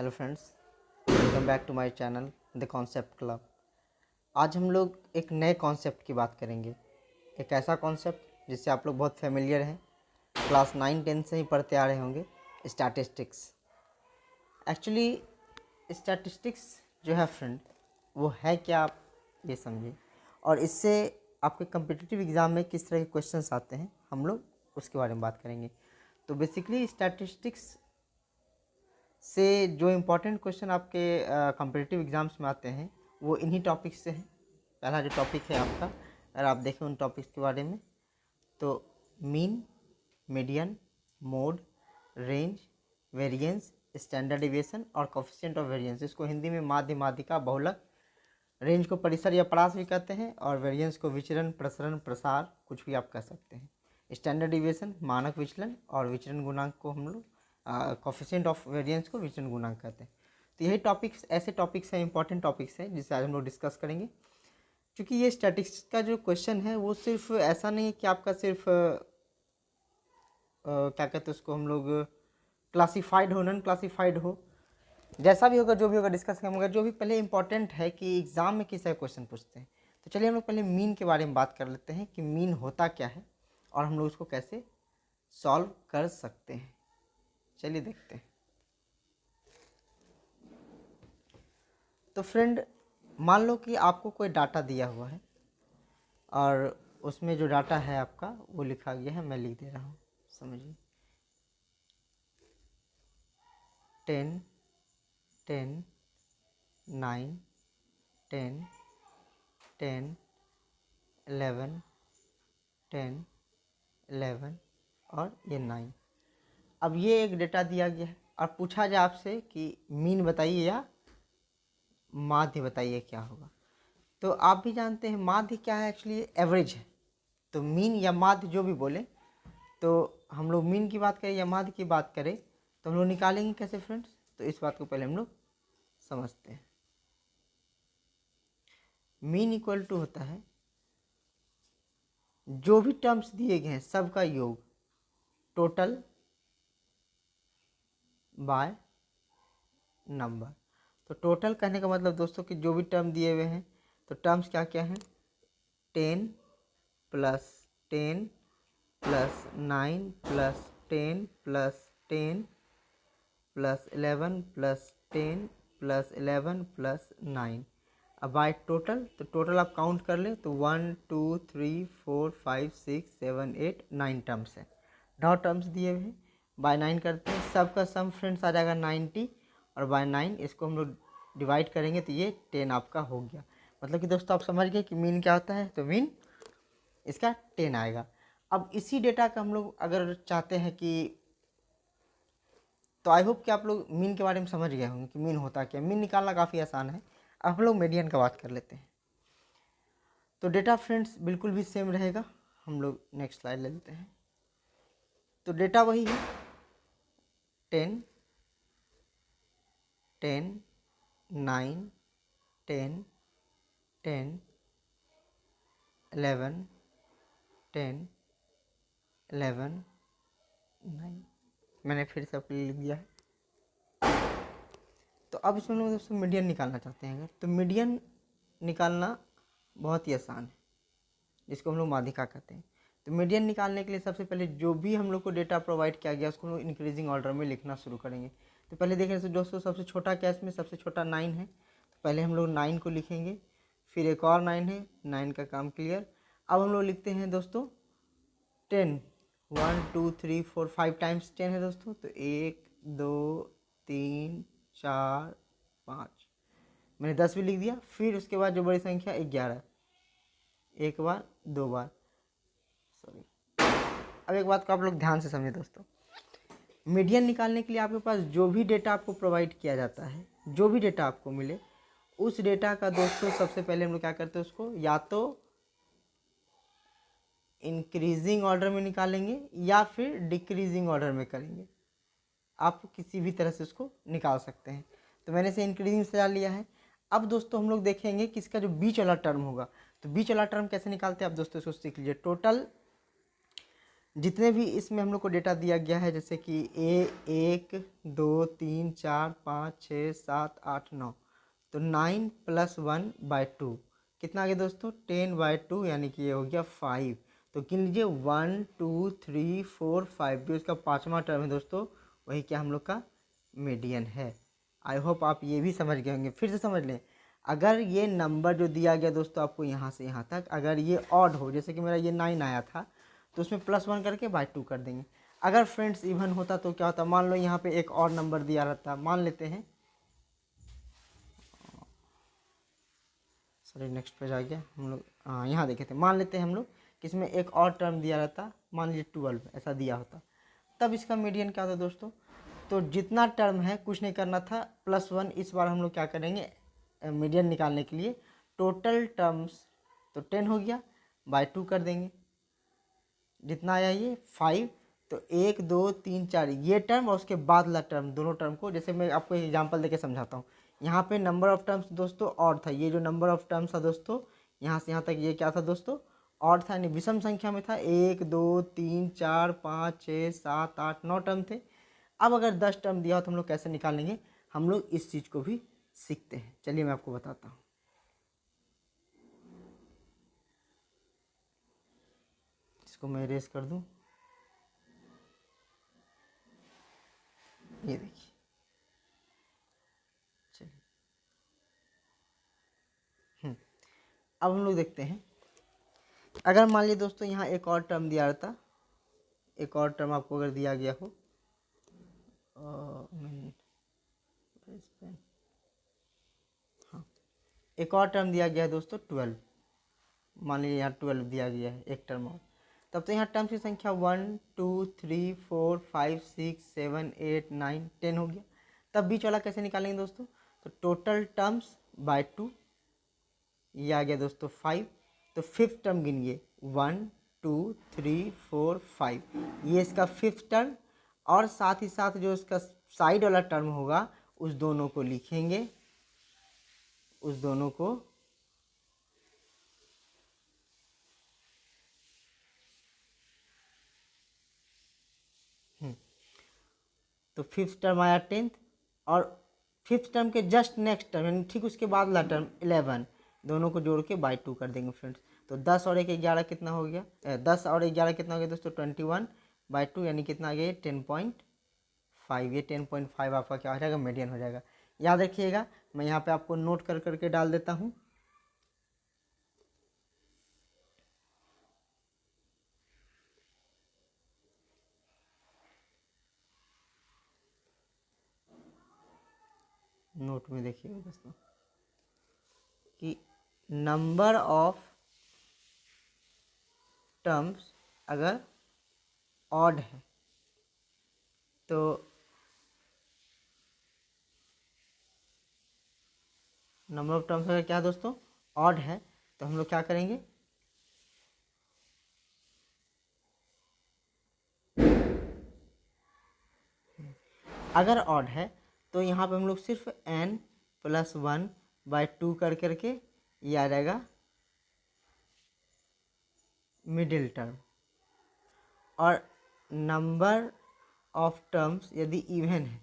Hello friends, welcome back to my channel the concept club. आज हम लोग एक नए कॉन्सेप्ट की बात करेंगे। एक ऐसा कॉन्सेप्ट जिससे आप लोग बहुत फेमिलियर हैं, क्लास 9-10 से ही पढ़ते आ रहे होंगे, स्टैटिस्टिक्स। एक्चुअली स्टैटिस्टिक्स जो है फ्रेंड, वो है क्या आप ये समझिए, और इससे आपके कम्पिटिटिव एग्ज़ाम में किस तरह के क्वेश्चंस आते हैं हम लोग उसके बारे में बात करेंगे। तो बेसिकली स्टैटिस्टिक्स से जो इम्पोर्टेंट क्वेश्चन आपके कम्पिटिटिव एग्ज़ाम्स में आते हैं वो इन्हीं टॉपिक्स से हैं। पहला जो टॉपिक है आपका, अगर आप देखें उन टॉपिक्स के बारे में, तो mean, median, mode, range, variance, standard deviation और कोफिशिएंट ऑफ वेरिएंस। इसको हिंदी में माध्य, माध्यिका, बहुलक। रेंज को परिसर या परास भी कहते हैं, और वेरिएंस को विचरण, प्रसरण, प्रसार कुछ भी आप कह सकते हैं। स्टैंडर्ड डिविएशन मानक विचलन, और विचरण गुणांक को हम लोग कोफिशिएंट ऑफ वेरिएंस को विचरण गुणांक कहते हैं। तो यही टॉपिक्स, ऐसे टॉपिक्स हैं, इंपॉर्टेंट टॉपिक्स हैं जिसे आज हम लोग डिस्कस करेंगे। क्योंकि ये स्टैटिस्टिक्स का जो क्वेश्चन है वो सिर्फ ऐसा नहीं है कि आपका सिर्फ क्या कहते हैं उसको हम लोग, क्लासिफाइड हो, नॉन क्लासिफाइड हो, जैसा भी होगा, जो भी होगा डिस्कस करेंगे। जो भी पहले इंपॉर्टेंट है कि एग्ज़ाम में किस तरह क्वेश्चन पूछते हैं। तो चलिए हम लोग पहले मीन के बारे में बात कर लेते हैं कि मीन होता क्या है और हम लोग उसको कैसे सॉल्व कर सकते हैं। चलिए देखते हैं। तो फ्रेंड, मान लो कि आपको कोई डाटा दिया हुआ है और उसमें जो डाटा है आपका वो लिखा गया है, मैं लिख दे रहा हूँ, समझिए। 10, 10, 9, 10, 10, 11, 10, 11 और ये 9। अब ये एक डेटा दिया गया है और पूछा जाए आपसे कि मीन बताइए या माध्य बताइए क्या होगा। तो आप भी जानते हैं माध्य क्या है, एक्चुअली एवरेज है। तो मीन या माध्य जो भी बोले, तो हम लोग मीन की बात करें या माध्य की बात करें तो हम लोग निकालेंगे कैसे फ्रेंड्स। तो इस बात को पहले हम लोग समझते हैं। मीन इक्वल टू होता है जो भी टर्म्स दिए गए हैं सबका योग, टोटल बाय नंबर। तो टोटल कहने का मतलब दोस्तों कि जो भी टर्म दिए हुए हैं, तो टर्म्स क्या क्या हैं, 10 plus 10 plus 9 plus 10 plus 10 plus 11 plus 10 plus 11 plus 9। अब बाय टोटल, तो टोटल आप काउंट कर लें तो 1 2 3 4 5 6 7 8 9 टर्म्स हैं। 9 टर्म्स दिए हुए हैं, बाय 9 करते हैं, सबका सम फ्रेंड्स आ जाएगा 90, और बाय 9 इसको हम लोग डिवाइड करेंगे तो ये 10 आपका हो गया। मतलब कि दोस्तों आप समझ गए कि मीन क्या होता है, तो मीन इसका 10 आएगा। अब इसी डेटा का हम लोग अगर चाहते हैं कि, तो आई होप कि आप लोग मीन के बारे में समझ गए होंगे कि मीन होता क्या है। मीन निकालना काफ़ी आसान है। अब हम लोग मीडियन का बात कर लेते हैं। तो डेटा फ्रेंड्स बिल्कुल भी सेम रहेगा। हम लोग नेक्स्ट स्लाइड ले लेते हैं। तो डेटा वही है, 10, 10, 9, 10, 10, 11, 10, 11, 9। मैंने फिर से अपने लिख दिया है। तो अब इसमें लोग दोस्तों मीडियन निकालना चाहते हैं अगर, तो मीडियन निकालना बहुत ही आसान है, जिसको हम लोग माध्यिका कहते हैं। तो मीडियन निकालने के लिए सबसे पहले जो भी हम लोग को डेटा प्रोवाइड किया गया उसको हम लोग इंक्रीजिंग ऑर्डर में लिखना शुरू करेंगे। तो पहले देखें तो दोस्तों सबसे छोटा केस में सबसे छोटा 9 है, तो पहले हम लोग 9 को लिखेंगे, फिर एक और 9 है, 9 का काम क्लियर। अब हम लोग लिखते हैं दोस्तों 10, 1 2 3 4 5 टाइम्स 10 है दोस्तों, तो 1 2 3 4 5, मैंने 10 भी लिख दिया। फिर उसके बाद जो बड़ी संख्या 11, एक बार, दो बार, सॉरी। अब एक बात को आप लोग ध्यान से समझें दोस्तों, मीडियन निकालने के लिए आपके पास जो भी डेटा आपको प्रोवाइड किया जाता है, जो भी डेटा आपको मिले, उस डेटा का दोस्तों सबसे पहले हम लोग क्या करते हैं, उसको या तो इंक्रीजिंग ऑर्डर में निकालेंगे या फिर डिक्रीजिंग ऑर्डर में करेंगे। आप किसी भी तरह से उसको निकाल सकते हैं। तो मैंने इसे इंक्रीजिंग सजा लिया है। अब दोस्तों हम लोग देखेंगे कि इसका जो बीच वाला टर्म होगा, तो बीच वाला टर्म कैसे निकालते हैं आप दोस्तों इसको सीख लीजिए। टोटल जितने भी इसमें हम लोग को डेटा दिया गया है, जैसे कि A 1 2 3 4 5 6 7 8 9, तो 9+1/2 कितना आ गया दोस्तों? 10/2, यानी कि ये हो गया 5। तो गिन लीजिए 1 2 3 4 5, जो इसका पाँचवा टर्म है दोस्तों, वही क्या हम लोग का मीडियन है। आई होप आप ये भी समझ गए होंगे। फिर से समझ लें, अगर ये नंबर जो दिया गया दोस्तों आपको यहाँ से यहाँ तक, अगर ये ऑड हो, जैसे कि मेरा ये 9 आया था, तो उसमें +1 करके बाई 2 कर देंगे। अगर फ्रेंड्स इवन होता तो क्या होता? मान लो यहाँ पे एक और नंबर दिया रहता, मान लेते हैं, सॉरी नेक्स्ट पेज आ गया हम लोग, हाँ यहाँ देखे थे, मान लेते हैं हम लोग कि इसमें एक और टर्म दिया रहता, मान लीजिए 12 ऐसा दिया होता, तब इसका मीडियन क्या होता दोस्तों? तो जितना टर्म है कुछ नहीं करना था, +1 इस बार हम लोग क्या करेंगे मीडियन निकालने के लिए, टोटल टर्म्स तो 10 हो गया, बाय 2 कर देंगे, जितना आया ये 5। तो 1 2 3 4 ये टर्म और उसके बाद वाला टर्म, दोनों टर्म को, जैसे मैं आपको एग्जांपल देके समझाता हूँ। यहाँ पे नंबर ऑफ टर्म्स दोस्तों ऑड था, ये जो नंबर ऑफ टर्म्स था दोस्तों यहाँ से यहाँ तक, ये क्या था दोस्तों? ऑड था, यानी विषम संख्या में था। 1 2 3 4 5 6 7 8 9 टर्म थे। अब अगर 10 टर्म दिया हो तो हम लोग कैसे निकालेंगे, हम लोग इस चीज़ को भी सीखते हैं। चलिए मैं आपको बताता हूँ। इसको मैं इरेज कर दूँ, ये देखिए, चलिए अब हम लोग देखते हैं। अगर मान लीजिए दोस्तों यहाँ एक और टर्म दिया रहता, एक और टर्म आपको अगर दिया गया हो, हाँ एक और टर्म दिया गया है दोस्तों 12, मान लीजिए यहाँ 12 दिया गया है एक टर्म और, तब तो यहाँ टर्म्स की संख्या 1 2 3 4 5 6 7 8 9 10 हो गया। तब बीच वाला कैसे निकालेंगे दोस्तों? तो टोटल टर्म्स बाय 2, ये आ गया दोस्तों 5। तो फिफ्थ टर्म गिनिए, 1 2 3 4 5, ये इसका फिफ्थ टर्म, और साथ ही साथ जो इसका साइड वाला टर्म होगा उस दोनों को लिखेंगे, उस दोनों को तो फिफ्थ टर्म आया 10th, और फिफ्थ टर्म के जस्ट नेक्स्ट टर्म यानी ठीक उसके बाद वाला टर्म 11, दोनों को जोड़ के बाई 2 कर देंगे फ्रेंड्स। तो 10 और 1 11 कितना हो गया? 10 और 11 कितना हो गया दोस्तों? 21/2, यानी कितना आ गया? 10.5। ये 10.5 आपका क्या हो जाएगा? मीडियन हो जाएगा। याद रखिएगा, मैं यहाँ पे आपको नोट कर करके डाल देता हूँ। नोट में देखिएगा दोस्तों कि नंबर ऑफ टर्म्स अगर ऑड है तो नंबर ऑफ टर्म्स अगर क्या है दोस्तों? ऑड है, तो हम लोग क्या करेंगे? अगर ऑड है तो यहाँ पे हम लोग सिर्फ n+1/2 कर करके ये आ जाएगा मिडिल टर्म। और नंबर ऑफ टर्म्स यदि इवन है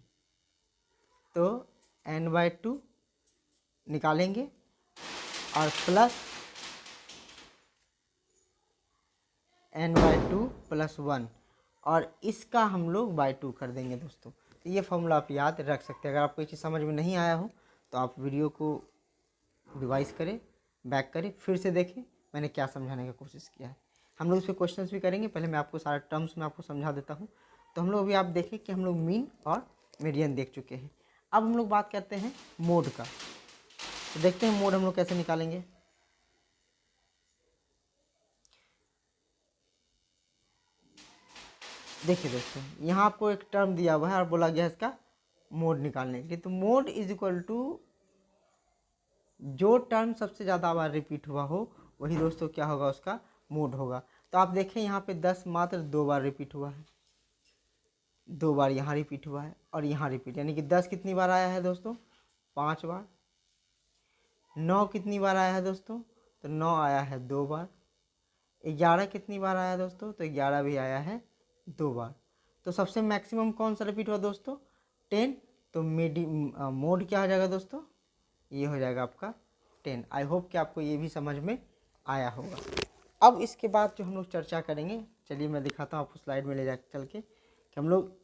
तो n/2 निकालेंगे और प्लस n/2 + 1, और इसका हम लोग बाई 2 कर देंगे दोस्तों। तो ये फॉर्मूला आप याद रख सकते हैं। अगर आपको ये चीज़ समझ में नहीं आया हो तो आप वीडियो को रिवाइज करें, बैक करें, फिर से देखें मैंने क्या समझाने का कोशिश किया है। हम लोग इस पर क्वेश्चंस भी करेंगे। पहले मैं आपको सारे टर्म्स में आपको समझा देता हूँ। तो हम लोग अभी आप देखें कि हम लोग मीन और मीडियन देख चुके हैं। अब हम लोग बात करते हैं मोड का। तो देखते हैं मोड हम लोग कैसे निकालेंगे। देखिए दोस्तों, यहाँ आपको एक टर्म दिया हुआ है और बोला गया है इसका मोड निकालने के लिए। तो मोड इज इक्वल टू जो टर्म सबसे ज़्यादा बार रिपीट हुआ हो वही दोस्तों क्या होगा? उसका मोड होगा। तो आप देखें यहाँ पे 10 मात्र 2 बार रिपीट हुआ है, 2 बार यहाँ रिपीट हुआ है और यहाँ रिपीट, यानी कि 10 कितनी बार आया है दोस्तों? 5 बार। 9 कितनी बार आया है दोस्तों? तो 9 आया है 2 बार। 11 कितनी बार आया दोस्तों? तो 11 भी आया है 2 बार। तो सबसे मैक्सिमम कौन सा रिपीट हुआ दोस्तों? 10। तो मोड क्या हो जाएगा दोस्तों? ये हो जाएगा आपका 10। आई होप कि आपको ये भी समझ में आया होगा। अब इसके बाद जो हम लोग चर्चा करेंगे, चलिए मैं दिखाता हूँ आपको स्लाइड में ले जा चल के, कि हम लोग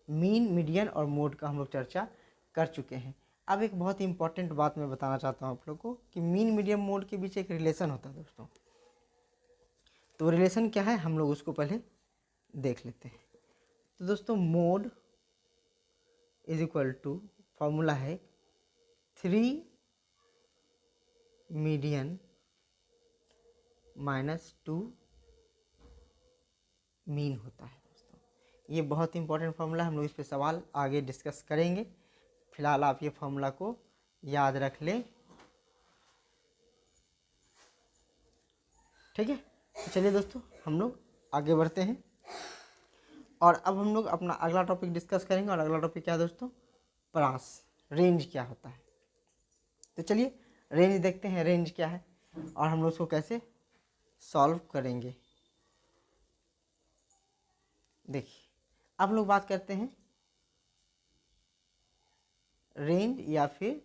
मीन, मीडियन और मोड का हम लोग चर्चा कर चुके हैं। अब एक बहुत ही इंपॉर्टेंट बात मैं बताना चाहता हूँ आप लोग को कि मीन, मीडियन, मोड के बीच एक रिलेशन होता है दोस्तों। तो रिलेशन क्या है हम लोग उसको पहले देख लेते हैं। तो दोस्तों mode is equal to, formula है 3 मीडियन माइनस 2 मीन होता है दोस्तों। ये बहुत इंपॉर्टेंट फार्मूला, हम लोग इस पे सवाल आगे डिस्कस करेंगे। फिलहाल आप ये फार्मूला को याद रख लें, ठीक है। तो चलिए दोस्तों हम लोग आगे बढ़ते हैं और अब हम लोग अपना अगला टॉपिक डिस्कस करेंगे। और अगला टॉपिक क्या है दोस्तों? प्रास, रेंज क्या होता है। तो चलिए रेंज देखते हैं, रेंज क्या है और हम लोग उसको कैसे सॉल्व करेंगे। देखिए अब लोग बात करते हैं रेंज या फिर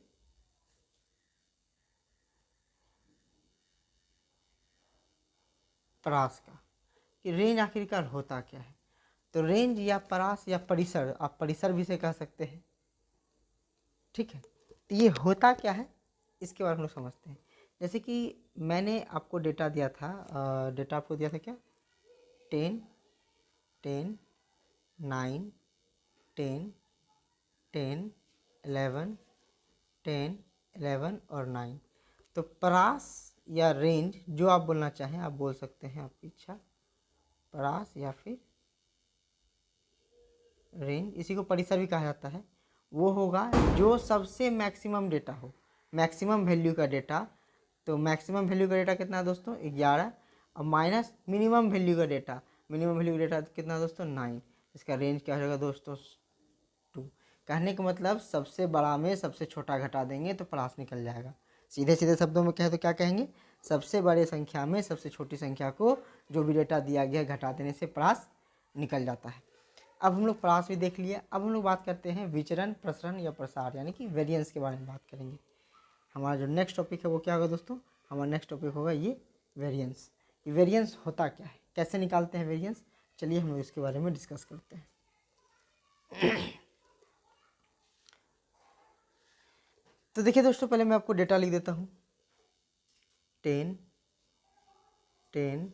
परास का, कि रेंज आखिरकार होता क्या है। तो रेंज या परास या परिसर, आप परिसर भी से कह सकते हैं, ठीक है। तो ये होता क्या है इसके बारे में हम लोग समझते हैं। जैसे कि मैंने आपको डेटा दिया था, डेटा आपको दिया था क्या? 10, 10, 9, 10, 10, 11, 10, 11 और 9। तो परास या रेंज जो आप बोलना चाहें आप बोल सकते हैं, आपकी इच्छा। परास या फिर रेंज, इसी को परिसर भी कहा जाता है। वो होगा जो सबसे मैक्सिमम डेटा हो, मैक्सिमम वैल्यू का डेटा। तो मैक्सिमम वैल्यू का डेटा कितना है दोस्तों? 11। और माइनस मिनिमम वैल्यू का डेटा, मिनिमम वैल्यू का डेटा कितना दोस्तों? 9। इसका रेंज क्या हो जाएगा दोस्तों? 2। कहने का मतलब सबसे बड़ा में सबसे छोटा घटा देंगे तो परास निकल जाएगा। सीधे सीधे शब्दों में कहें तो क्या कहेंगे? सबसे बड़े संख्या में सबसे छोटी संख्या को जो भी डेटा दिया गया घटा देने से परास निकल जाता है। अब हम लोग परास भी देख लिया। अब हम लोग बात करते हैं विचरण, प्रसरण या प्रसार, यानी कि वेरिएंस के बारे में बात करेंगे। हमारा जो नेक्स्ट टॉपिक है वो क्या होगा दोस्तों? हमारा नेक्स्ट टॉपिक होगा ये वेरिएंस। ये वेरिएंस होता क्या है, कैसे निकालते हैं वेरिएंस, चलिए हम लोग इसके बारे में डिस्कस करते हैं। तो देखिए दोस्तों पहले मैं आपको डेटा लिख देता हूँ। 10, 10,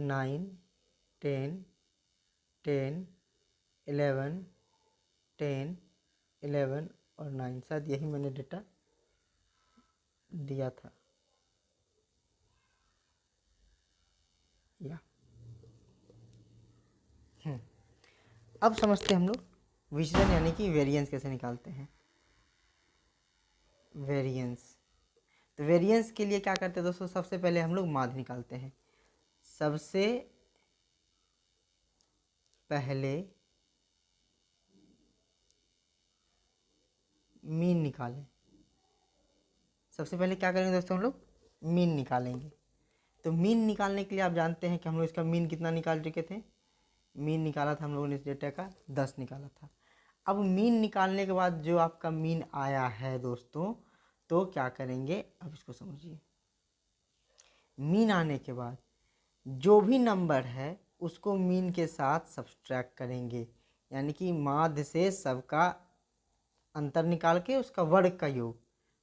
9, 10, 10, 11, 10, 11 और 9, शायद यही मैंने डेटा दिया था या अब समझते हैं हम लोग विचलन यानी कि वेरिएंस कैसे निकालते हैं। वेरिएंस, तो वेरिएंस के लिए क्या करते हैं दोस्तों? सबसे पहले हम लोग माध्य निकालते हैं। सबसे पहले मीन निकालें। सबसे पहले क्या करेंगे दोस्तों? हम लोग मीन निकालेंगे। तो मीन निकालने के लिए आप जानते हैं कि हम लोग इसका मीन कितना निकाल चुके थे? मीन निकाला था हम लोगों ने इस डेटा का 10 निकाला था। अब मीन निकालने के बाद जो आपका मीन आया है दोस्तों, तो क्या करेंगे अब इसको समझिए। मीन आने के बाद जो भी नंबर है उसको मीन के साथ सब्सट्रैक्ट करेंगे, यानी कि माध्य से सबका अंतर निकाल के उसका वर्ग का योग।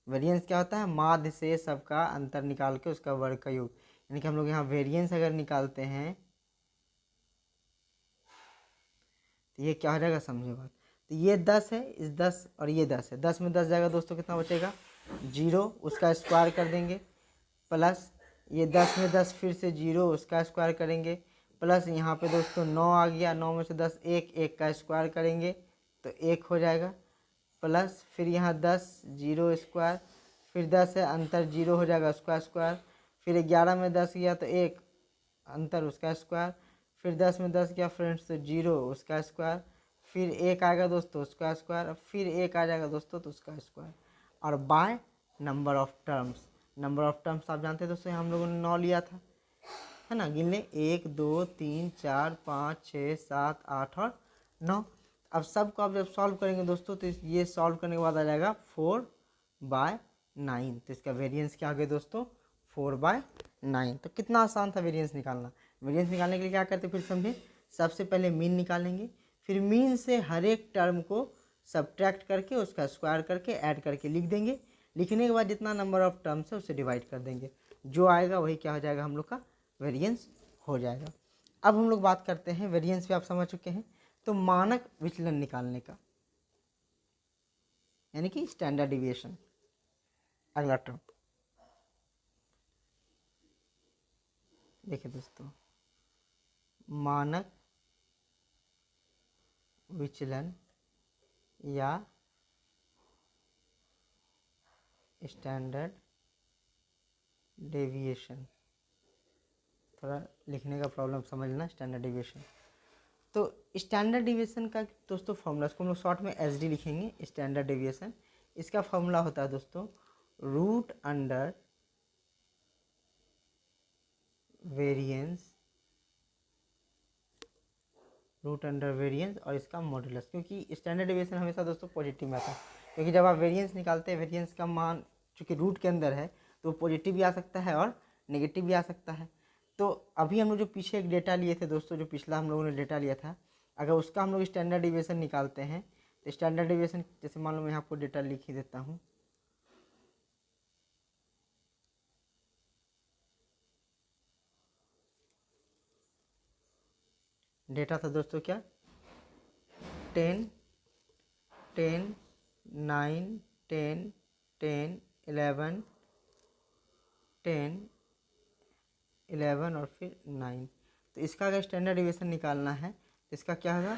वेरिएंस क्या होता है? माध्य से सबका अंतर निकाल के उसका वर्ग का योग। यानी कि हम लोग यहाँ वेरिएंस अगर निकालते हैं तो ये क्या हो जाएगा, समझिए बात। तो ये 10 है, इस 10 और ये 10 है, 10 में 10 जाएगा दोस्तों, कितना बचेगा? 0, उसका स्क्वायर कर देंगे, प्लस ये 10 में 10 फिर से 0, उसका स्क्वायर करेंगे, प्लस यहाँ पे दोस्तों 9 आ गया, 9 में से 10 1, 1 का स्क्वायर करेंगे तो 1 हो जाएगा, प्लस फिर यहाँ 10, 0 स्क्वायर, फिर 10 है, अंतर 0 हो जाएगा, उसका स्क्वायर, फिर 11 में 10 गया तो 1, अंतर उसका स्क्वायर, फिर 10 में 10 गया फ्रेंड्स तो 0, उसका स्क्वायर, फिर 1 आएगा दोस्तों उसका स्क्वायर, फिर 1 आ जाएगा दोस्तों तो उसका स्क्वायर, और by number of terms. Number of terms आप जानते हैं दोस्तों, हम लोगों ने 9 लिया था, है ना। गिन लें 1 2 3 4 5 6 7 8 और 9। अब सबको आप जब सॉल्व करेंगे दोस्तों तो ये सॉल्व करने के बाद आ जाएगा 4/9। तो इसका वेरिएंस क्या आ गया दोस्तों, 4/9। तो कितना आसान था वेरिएंस निकालना। वेरिएंस निकालने के लिए क्या करते फिर समझे, सबसे पहले मीन निकालेंगे, फिर मीन से हर एक टर्म को सब्ट्रैक्ट करके उसका स्क्वायर करके ऐड करके लिख देंगे। लिखने के बाद जितना नंबर ऑफ टर्म्स है उसे डिवाइड कर देंगे, जो आएगा वही क्या हो जाएगा हम लोग का वेरिएंस हो जाएगा। अब हम लोग बात करते हैं, वेरिएंस भी आप समझ चुके हैं, तो मानक विचलन निकालने का, यानी कि स्टैंडर्ड डिविएशन। अगला टर्म देखिए दोस्तों, मानक विचलन या स्टैंडर्ड डेविएशन, थोड़ा लिखने का प्रॉब्लम समझना। स्टैंडर्ड डेविएशन, तो स्टैंडर्ड डेविएशन का दोस्तों फॉर्मूला, इसको हम लोग शॉर्ट में एसडी लिखेंगे। स्टैंडर्ड डेविएशन, इसका फॉर्मूला होता है दोस्तों root under variance, root under variance और इसका मॉडुलस। क्योंकि स्टैंडर्ड डेविएशन हमेशा दोस्तों पॉजिटिव में आता है, क्योंकि जब आप वेरिएंस निकालते हैं, वेरिएंस का मान चूँकि रूट के अंदर है तो पॉजिटिव भी आ सकता है और नेगेटिव भी आ सकता है। तो अभी हम लोग जो पीछे एक डेटा लिए थे दोस्तों, जो पिछला हम लोगों ने डेटा लिया था, अगर उसका हम लोग स्टैंडर्ड डेविएशन निकालते हैं तो स्टैंडर्ड डेविएशन, जैसे मान लो मैं आपको डेटा लिख ही देता हूँ, डेटा था दोस्तों क्या 10 10 9 10 10 11 10 11 और फिर 9। तो इसका अगर स्टैंडर्ड डेविएशन निकालना है तो इसका क्या होगा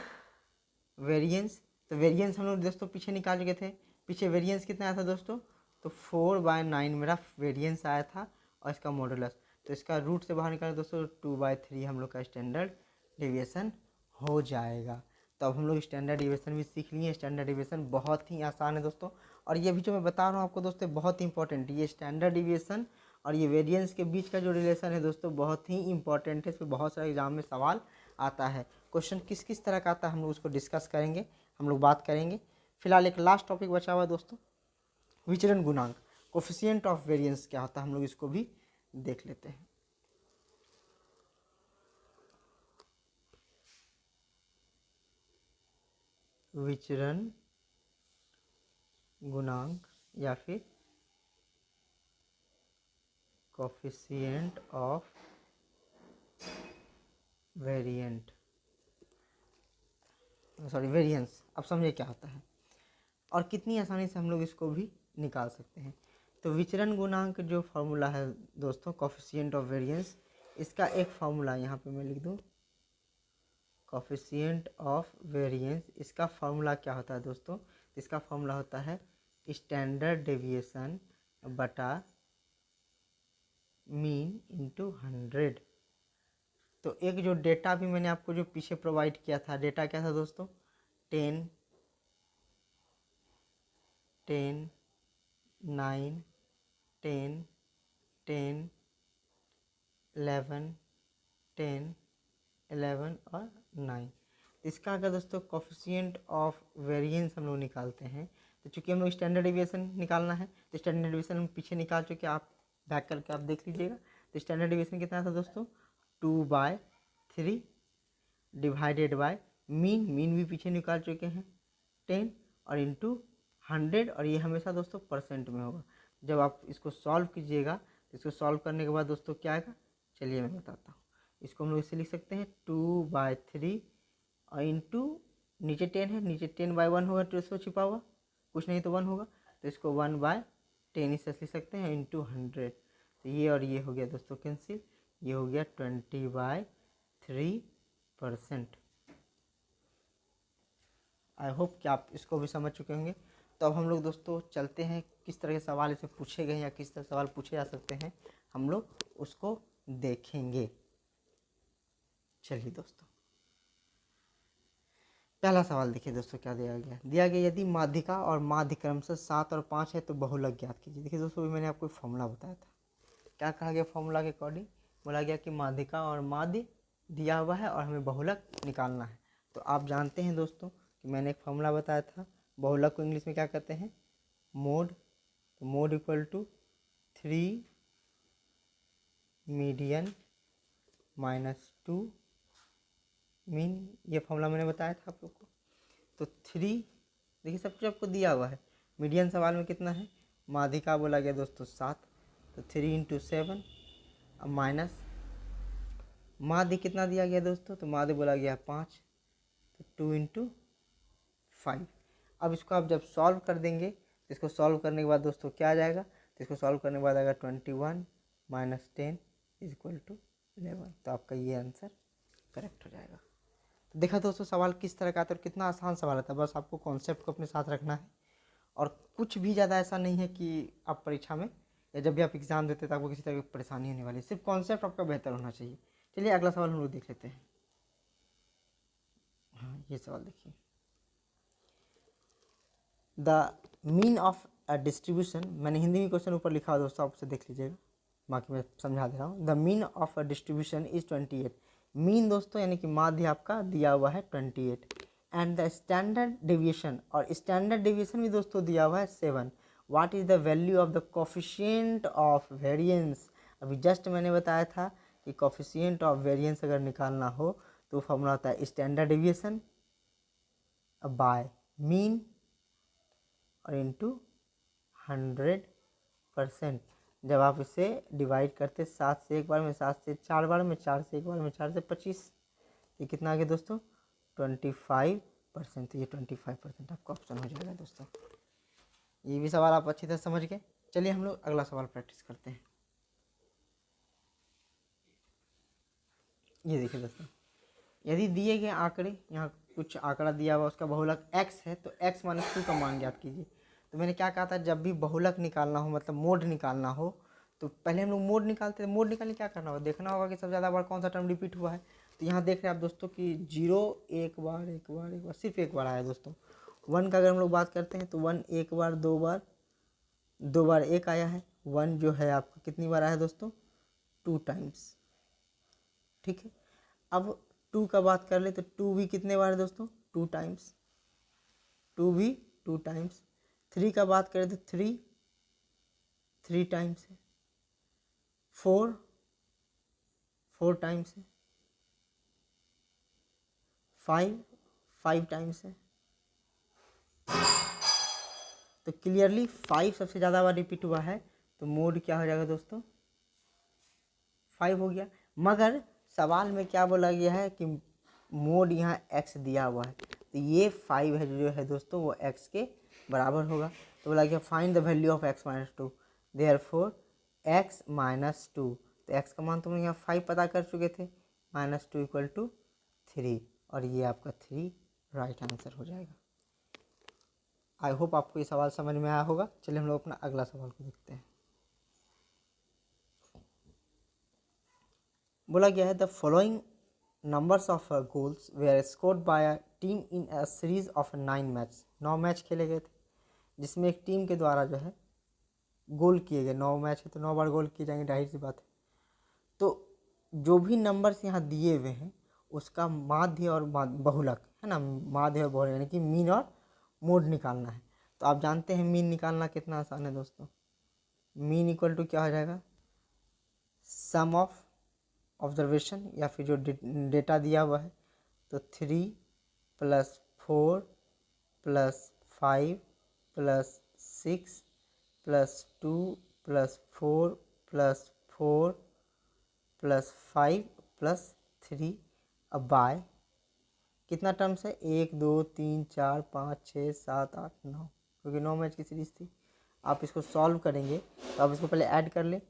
वेरिएंस। तो वेरिएंस हम लोग दोस्तों पीछे निकाल चुके थे, पीछे वेरिएंस कितना आया था दोस्तों, तो 4/9 मेरा वेरिएंस आया था, और इसका मॉडुलस, तो इसका रूट से बाहर निकाले दोस्तों 2/3 हम लोग का स्टैंडर्ड डेविएशन हो जाएगा। तो अब हम लोग स्टैंडर्ड डेविएशन भी सीख लिए। स्टैंडर्ड डेविएशन बहुत ही आसान है दोस्तों, और ये भी जो मैं बता रहा हूँ आपको दोस्तों बहुत इंपॉर्टेंट, ये स्टैंडर्ड डेविएशन और ये वेरिएंस के बीच का जो रिलेशन है दोस्तों बहुत ही इंपॉर्टेंट है। इस पर बहुत सारे एग्जाम में सवाल आता है। क्वेश्चन किस किस तरह का आता है हम लोग उसको डिस्कस करेंगे, हम लोग बात करेंगे। फिलहाल एक लास्ट टॉपिक बचा हुआ है दोस्तों, विचरण गुणांक, कोफिशिएंट ऑफ वेरिएंस क्या होता है, हम लोग इसको भी देख लेते हैं। विचरण गुणांक या फिर coefficient of variant, sorry variance, अब समझे क्या होता है और कितनी आसानी से हम लोग इसको भी निकाल सकते हैं। तो विचरण गुणांक जो फॉर्मूला है दोस्तों, कोफिशिएंट ऑफ वेरिएंस, इसका एक फॉर्मूला यहाँ पे मैं लिख दूँ, कोफिशिएंट ऑफ वेरिएंस, इसका फॉर्मूला क्या होता है दोस्तों, इसका फॉर्मूला होता है स्टैंडर्ड डेविएशन बटा मीन इंटू 100। तो एक जो डेटा भी मैंने आपको जो पीछे प्रोवाइड किया था, डेटा क्या था दोस्तों 10 10 9 10 10 11 10 11 और 9। इसका अगर दोस्तों कोफिशिएंट ऑफ वेरिएंस हम लोग निकालते हैं, तो चूंकि हम लोग स्टैंडर्ड डेविएशन निकालना है तो स्टैंडर्ड डेविएशन हम पीछे निकाल चुके, आप बैक करके आप देख लीजिएगा। तो स्टैंडर्ड डेविएशन कितना था दोस्तों 2/3 डिवाइडेड बाय मीन, मीन भी पीछे निकाल चुके हैं 10 और इंटू 100, और ये हमेशा दोस्तों परसेंट में होगा। जब आप इसको सॉल्व कीजिएगा तो इसको सॉल्व करने के बाद दोस्तों क्या आएगा, चलिए मैं बताता हूँ। इसको हम लोग इसे लिख सकते हैं 2/3 और इंटू नीचे 10 है, नीचे 10/1 होगा, तो इसको छिपा हुआ कुछ नहीं तो 1 होगा, तो इसको 1/10 इसे लिख सकते हैं इंटू 100। तो ये और ये हो गया दोस्तों कैंसिल, ये हो गया 20/3%। आई होप कि आप इसको भी समझ चुके होंगे। तो अब हम लोग दोस्तों चलते हैं, किस तरह के सवाल इसे पूछे गए या किस तरह सवाल पूछे जा सकते हैं हम लोग उसको देखेंगे। चलिए दोस्तों, पहला सवाल देखिए दोस्तों क्या दिया गया यदि माध्यिका और माध्य क्रमशः 7 और 5 है तो बहुलक ज्ञात कीजिए। देखिए दोस्तों अभी मैंने आपको फॉर्मूला बताया था, क्या कहा गया फॉर्मूला के अकॉर्डिंग, बोला गया कि माध्यिका और माध्य दिया हुआ है और हमें बहुलक निकालना है। तो आप जानते हैं दोस्तों कि मैंने एक फॉर्मूला बताया था, बहुलक को इंग्लिश में क्या कहते हैं, मोड। तो mode equal to 3 median minus 2 mean, ये फॉर्मूला मैंने बताया था आप लोग को। तो 3 देखिए सब कुछ आपको दिया हुआ है, मीडियन सवाल में कितना है, माध्यिका बोला गया दोस्तों 7, तो 3 इंटू 7 माइनस माध्य कितना दिया गया दोस्तों, तो माध्य बोला गया 5, तो 2 इंटू 5। अब इसको आप जब सॉल्व कर देंगे तो इसको सॉल्व करने के बाद दोस्तों क्या आ जाएगा, तो इसको सॉल्व करने के बाद आएगा 21 माइनस 10 इज इक्वल टू 11। तो आपका ये आंसर करेक्ट हो जाएगा। तो देखा दोस्तों सवाल किस तरह का आता है और कितना आसान सवाल आता है, बस आपको कॉन्सेप्ट को अपने साथ रखना है और कुछ भी ज़्यादा ऐसा नहीं है कि आप परीक्षा में या जब भी आप एग्ज़ाम देते तो आपको किसी तरह की परेशानी होने वाली है, सिर्फ कॉन्सेप्ट आपका बेहतर होना चाहिए। चलिए अगला सवाल हम लोग देख लेते हैं। हाँ ये सवाल देखिए, the mean of a distribution, मैंने हिंदी में क्वेश्चन ऊपर लिखा हुआ दोस्तों आपसे देख लीजिएगा, बाकी मैं समझा दे रहा हूँ। The mean of a distribution is 28। Mean दोस्तों यानी कि माध्य आपका दिया हुआ है 28 एंड द स्टैंडर्ड डेविएशन, और स्टैंडर्ड डेविएशन भी दोस्तों दिया हुआ है 7। What is the value of the coefficient of variance, अभी जस्ट मैंने बताया था कि कोफिशिएंट ऑफ वेरिएंस अगर निकालना हो तो फॉर्मूला होता है स्टैंडर्ड डेविएशन बाय मीन और इंटू 100%। जब आप इसे डिवाइड करते 7 से एक बार में, 7 से 4 बार में, 4 से एक बार में, 4 से 25, ये कितना आ गया दोस्तों 25%। तो ये 25% आपका ऑप्शन हो जाएगा दोस्तों। ये भी सवाल आप अच्छी तरह समझ गए। चलिए हम लोग अगला सवाल प्रैक्टिस करते हैं। ये देखिए दोस्तों, यदि दिए गए आंकड़े, यहाँ कुछ आंकड़ा दिया हुआ उसका बहुलक x है तो x माइनस 2 का मान ज्ञात कीजिए। तो मैंने क्या कहा था, जब भी बहुलक निकालना हो मतलब मोड निकालना हो तो पहले हम लोग मोड निकालते थे। मोड निकालने क्या करना होगा, देखना होगा कि सबसे ज़्यादा बार कौन सा टर्म रिपीट हुआ है। तो यहाँ देख रहे हैं आप दोस्तों कि 0 एक बार सिर्फ एक बार आया दोस्तों। 1 का अगर हम लोग बात करते हैं तो 1 एक बार, दो बार एक आया है। 1 जो है आपका कितनी बार आया है दोस्तों, 2 टाइम्स, ठीक है। अब 2 का बात कर ले तो 2 भी कितने बार है दोस्तों, 2 टाइम्स, 2 भी 2 टाइम्स। 3 का बात करें तो 3 टाइम्स है। 4 टाइम्स है। 5 टाइम्स है। तो क्लियरली 5 सबसे ज़्यादा बार रिपीट हुआ है, तो मोड क्या हो जाएगा दोस्तों, 5 हो गया। मगर सवाल में क्या बोला गया है कि मोड यहाँ x दिया हुआ है, तो ये 5 है जो है दोस्तों वो x के बराबर होगा। तो बोला गया find the value of x minus 2, therefore x minus 2, तो x का मान तुम लोग यहाँ 5 पता कर चुके थे, माइनस 2 इक्वल टू 3, और ये आपका 3 राइट आंसर हो जाएगा। आई होप आपको ये सवाल समझ में आया होगा। चलिए हम लोग अपना अगला सवाल को देखते हैं। बोला गया है the following numbers of goals were scored by a team in a series of 9 match. 9 match खेले गए थे जिसमें एक टीम के द्वारा जो है गोल किए गए। 9 मैच है तो 9 बार गोल किए जाएंगे, जाहिर सी बात है। तो जो भी नंबर्स यहाँ दिए हुए हैं उसका माध्य और बहुलक है ना, माध्य और बहुलक यानी कि मीन और मोड निकालना है। तो आप जानते हैं मीन निकालना कितना आसान है दोस्तों। मीन इक्वल टू क्या हो जाएगा, सम ऑफ ऑब्जर्वेशन या फिर जो डेटा दिया हुआ है, तो 3 + 4 + 5 + 6 + 2 + 4 + 4 + 5 + 3 अब बाय कितना टर्म्स है, 1 2 3 4 5 6 7 8 9, क्योंकि 9 मैच की सीरीज थी। आप इसको सॉल्व करेंगे तो आप इसको पहले ऐड कर लें,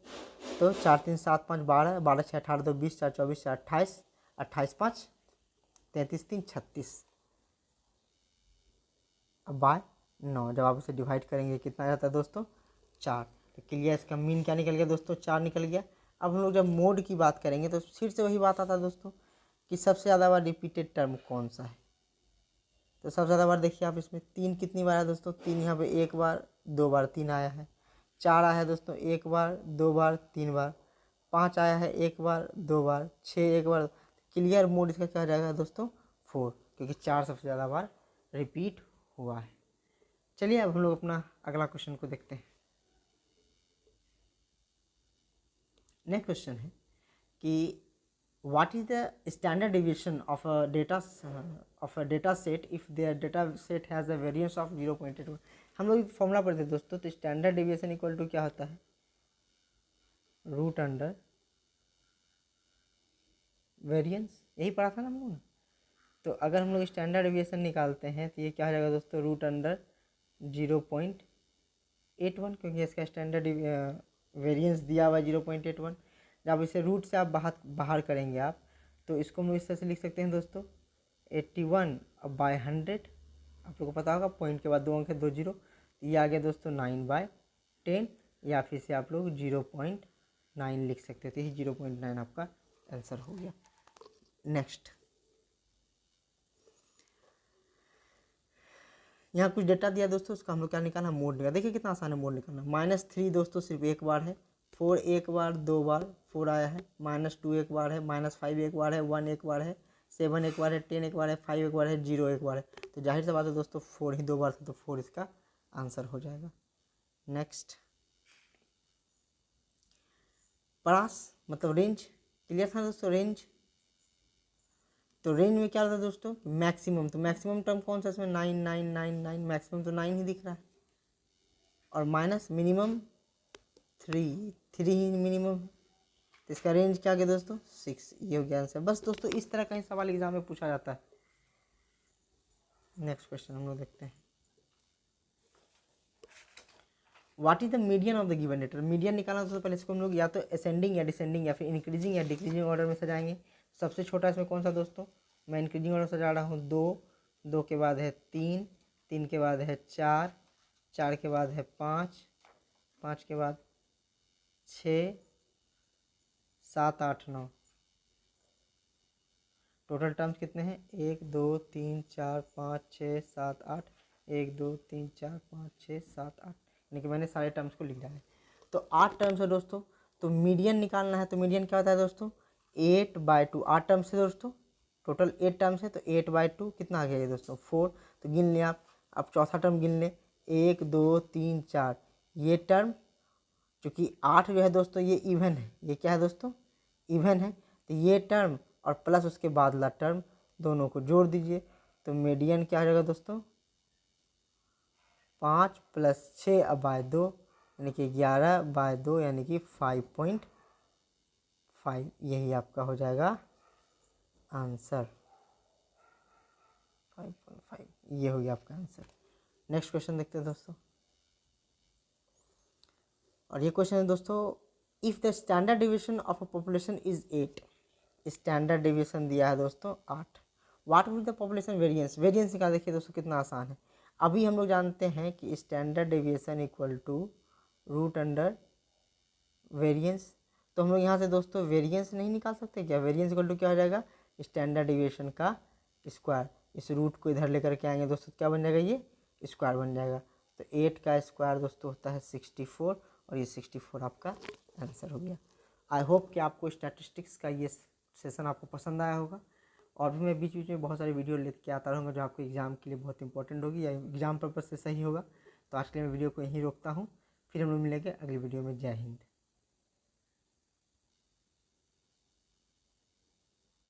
तो 4 3 7 5 12, 12 6 18 2 20 4 24 4 28, 28 5 33 3 36 अब बाय 9। जब आप इसे डिवाइड करेंगे कितना जाता है दोस्तों, 4। तो क्लियर, इसका मीन क्या निकल गया दोस्तों, 4 निकल गया। अब हम लोग जब मोड की बात करेंगे तो फिर से वही बात आता है दोस्तों कि सबसे ज़्यादा बार रिपीटेड टर्म कौन सा है। तो सबसे ज़्यादा बार देखिए आप इसमें 3 कितनी बार है दोस्तों, 3 यहाँ पे 1 बार 2 बार 3 आया है। 4 आया है दोस्तों 1 बार 2 बार 3 बार। 5 आया है 1 बार 2 बार। 6 1 बार। क्लियर मोड इसका क्या हो जाएगा दोस्तों 4, क्योंकि 4 सबसे ज़्यादा बार रिपीट हुआ है। चलिए अब हम लोग अपना अगला क्वेश्चन को देखते हैं। नेक्स्ट क्वेश्चन है कि what is the standard deviation of a data set if their data set has a variance of 0.81। हम लोग फॉर्मूला पढ़ते थे दोस्तों, तो स्टैंडर्ड डेविएशन इक्वल टू क्या होता है, रूट अंडर वेरिएंस, यही पढ़ा था ना हम लोग ने। तो अगर हम लोग स्टैंडर्ड डेविएशन निकालते हैं तो ये क्या हो जाएगा दोस्तों, रूट अंडर 0.81, क्योंकि इसका स्टैंडर्ड वेरिएंस दिया हुआ है 0.81। जब इसे रूट से आप बाहर करेंगे आप, तो इसको हम इस तरह से लिख सकते हैं दोस्तों 81 अब बाय 100, आप लोगों को पता होगा पॉइंट के बाद 2 अंक है 2 जीरो, ये आ गया दोस्तों 9/10, या फिर से आप लोग 0.9 लिख सकते थे, 0.9 आपका आंसर हो गया। नेक्स्ट, यहाँ कुछ डेटा दिया दोस्तों, उसका हम लोग क्या निकालना, मोड निकालना। देखिए कितना आसान है मोड निकालना। -3 दोस्तों सिर्फ 1 बार है, 4 1 बार 2 बार 4 आया है, -2 1 बार है, -5 1 बार है, 1 1 बार है, 7 1 बार है, 10 1 बार है, 5 1 बार है, 0 1 बार है। तो जाहिर सी बात है दोस्तों 4 ही 2 बार था, तो 4 इसका आंसर हो जाएगा। नेक्स्ट, परास मतलब रेंज, क्लियर था दोस्तों रेंज। तो रेंज में क्या होता है दोस्तों, मैक्सिमम, तो मैक्सिमम टर्म कौन सा इसमें 9 9 9 9, मैक्सिमम तो 9 ही दिख रहा है, और माइनस मिनिमम 3 ही मिनिमम है, तो इसका रेंज क्या गया दोस्तों 6, ये हो गया आंसर। बस दोस्तों इस तरह का ही सवाल एग्जाम में पूछा जाता है। नेक्स्ट क्वेश्चन हम लोग देखते हैं, what is the median of the given data. Median निकालना दोस्तों, पहले इसको हम लोग या तो असेंडिंग या डिसेंडिंग या फिर इंक्रीजिंग या डिक्रीजिंग ऑर्डर में सजाएंगे। सबसे छोटा इसमें कौन सा दोस्तों, मैं इंक्रीजिंग ऑर्डर सजा रहा हूँ 2 के बाद है 3 के बाद है 4 के बाद है 5 के बाद 6 7 8 9, टोटल टर्म्स कितने हैं 1 2 3 4 5 6 7 8, 1 2 3 4 5 6 7 8, यानी कि मैंने सारे टर्म्स को लिख दिया है। तो 8 टर्म्स है दोस्तों, तो मीडियन निकालना है। तो मीडियन क्या होता है दोस्तों 8/2, 8 टर्म्स है दोस्तों, टोटल 8 टर्म्स है, तो 8/2 कितना आ गया ये दोस्तों 4। तो गिन लें आप, अब चौथा टर्म गिन लें 1 2 3 4, ये टर्म चूँकि 8 जो है दोस्तों ये इवन है, ये क्या है दोस्तों इवन है, तो ये टर्म और प्लस उसके बाद ला टर्म दोनों को जोड़ दीजिए, तो मीडियन क्या हो जाएगा दोस्तों 5 + 6/2, यानी कि 11/2, यानी कि 5.5, यही आपका हो जाएगा आंसर 5.5, ये हो गया आपका आंसर। नेक्स्ट क्वेश्चन देखते हैं दोस्तों, और ये क्वेश्चन है दोस्तों, if the standard deviation of a population is 8, standard deviation दिया है दोस्तों 8, what will the population variance. Variance निकाल, देखिए दोस्तों कितना आसान है। अभी हम लोग जानते हैं कि standard deviation equal to root under variance, तो हम लोग यहाँ से दोस्तों वेरिएंस नहीं निकाल सकते क्या, वेरिएंस इक्वल टू क्या हो जाएगा स्टैंडर्ड डेविएशन का स्क्वायर। इस रूट को इधर लेकर के आएंगे दोस्तों, क्या बन जाएगा ये स्क्वायर बन जाएगा। तो 8 का स्क्वायर दोस्तों होता है 64, और ये 64 आपका आंसर हो गया। आई होप कि आपको स्टैटिस्टिक्स का ये सेशन आपको पसंद आया होगा, और भी मैं बीच बीच में बहुत सारी वीडियो लेके आता रहूँगा जो आपको एग्ज़ाम के लिए बहुत इंपॉर्टेंट होगी या एग्ज़ाम पर्पज़ से सही होगा। तो आज के लिए मैं वीडियो को यहीं रोकता हूँ, फिर हम लोग मिलेंगे अगली वीडियो में। जय हिंद।